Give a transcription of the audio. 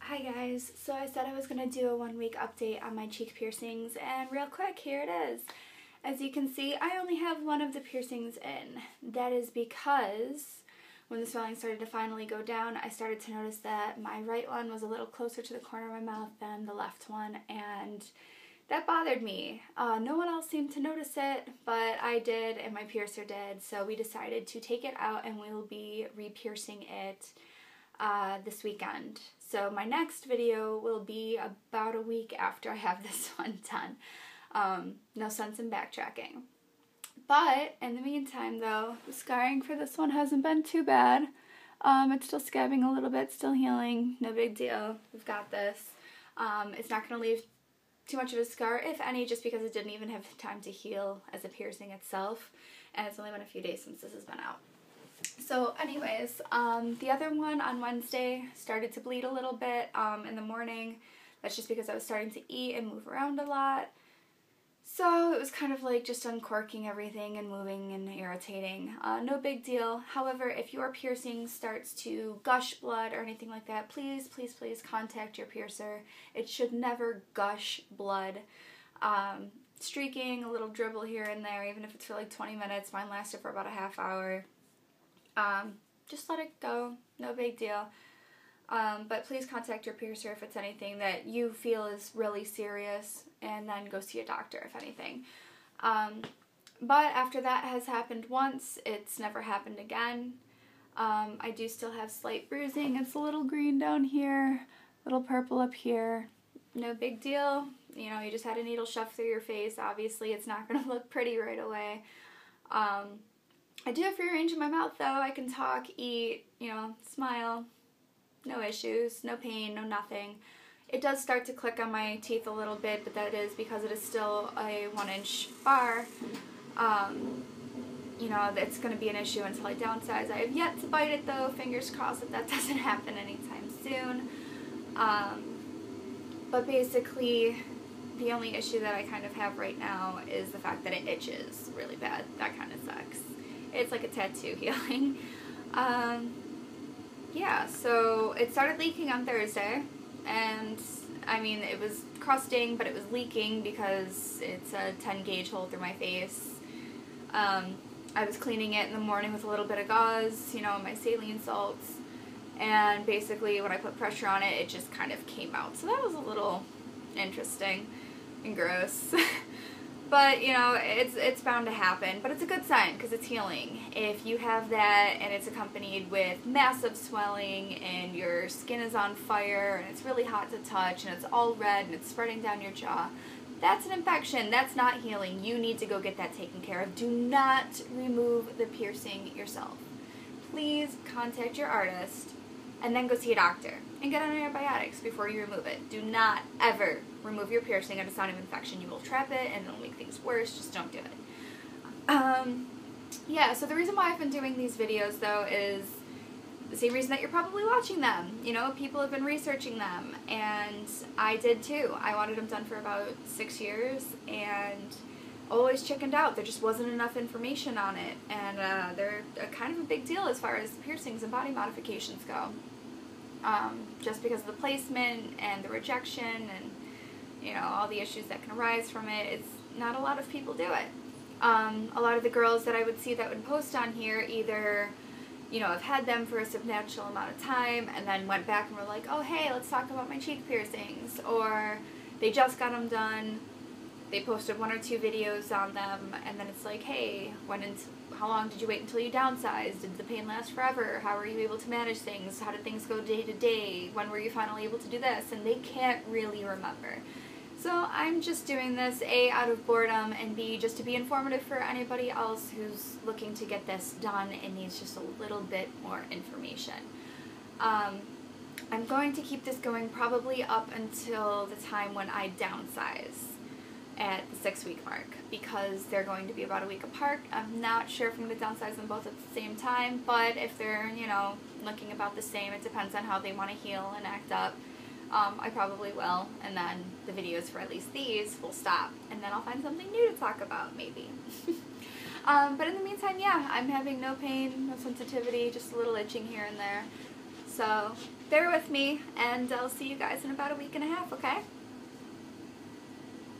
Hi guys, so I said I was going to do a 1 week update on my cheek piercings, and real quick, here it is. As you can see, I only have one of the piercings in. That is because when the swelling started to finally go down, I started to notice that my right one was a little closer to the corner of my mouth than the left one, and that bothered me. No one else seemed to notice it, but I did and my piercer did, so we decided to take it out and we will be re-piercing it this weekend. So my next video will be about a week after I have this one done. No sense in backtracking. But in the meantime though, the scarring for this one hasn't been too bad. It's still scabbing a little bit, still healing, no big deal. We've got this. It's not going to leave too much of a scar, if any, just because it didn't even have time to heal as a piercing itself, and it's only been a few days since this has been out. So anyways, the other one on Wednesday started to bleed a little bit in the morning. That's just because I was starting to eat and move around a lot. So it was kind of like just uncorking everything and moving and irritating. No big deal. However, if your piercing starts to gush blood or anything like that, please, please, please contact your piercer. It should never gush blood. Streaking, a little dribble here and there, even if it's for like 20 minutes. Mine lasted for about a half hour. Just let it go, no big deal. But please contact your piercer if it's anything that you feel is really serious, and then go see a doctor if anything. But after that has happened once, it's never happened again. I do still have slight bruising. It's a little green down here, a little purple up here. No big deal. You know, you just had a needle shoved through your face. Obviously, it's not going to look pretty right away. I do have free range in my mouth though. I can talk, eat, you know, smile. No issues, no pain, no nothing. It does start to click on my teeth a little bit, but that is because it is still a 1-inch bar. You know, it's going to be an issue until I downsize. I have yet to bite it though. Fingers crossed that doesn't happen anytime soon. But basically, the only issue that I kind of have right now is the fact that it itches really bad. That kind of sucks. It's like a tattoo healing. Yeah, so it started leaking on Thursday, and I mean, it was crusting, but it was leaking because it's a 10 gauge hole through my face. I was cleaning it in the morning with a little bit of gauze, you know, my saline salts, and basically when I put pressure on it, it just kind of came out. So that was a little interesting and gross. But, you know, it's bound to happen. But it's a good sign because it's healing. If you have that and it's accompanied with massive swelling and your skin is on fire and it's really hot to touch and it's all red and it's spreading down your jaw, that's an infection. That's not healing. You need to go get that taken care of. Do not remove the piercing yourself. Please contact your artist and then go see a doctor and get on antibiotics before you remove it. Do not ever remove your piercing at a sign of infection. You will trap it and it'll make things worse. Just don't do it. Yeah, so the reason why I've been doing these videos though is the same reason that you're probably watching them. You know, people have been researching them, and I did too. I wanted them done for about 6 years and always chickened out. There just wasn't enough information on it, and they're kind of a big deal as far as piercings and body modifications go. Just because of the placement and the rejection and, you know, all the issues that can arise from it, it's not a lot of people do it. A lot of the girls that I would see that would post on here either, you know, have had them for a substantial amount of time and then went back and were like, oh hey, let's talk about my cheek piercings, or they just got them done. They posted 1 or 2 videos on them, and then it's like, hey, how long did you wait until you downsized? Did the pain last forever? How were you able to manage things? How did things go day to day? When were you finally able to do this? And they can't really remember. So I'm just doing this, A, out of boredom, and B, just to be informative for anybody else who's looking to get this done and needs just a little bit more information. I'm going to keep this going probably up until the time when I downsize at the 6-week mark, because they're going to be about a week apart. I'm not sure if I'm going to downsize them both at the same time, but if they're, you know, looking about the same, it depends on how they want to heal and act up. I probably will, and then the videos for at least these will stop, and then I'll find something new to talk about, maybe. But in the meantime, yeah, I'm having no pain, no sensitivity, just a little itching here and there. So bear with me, and I'll see you guys in about a week and a half, okay?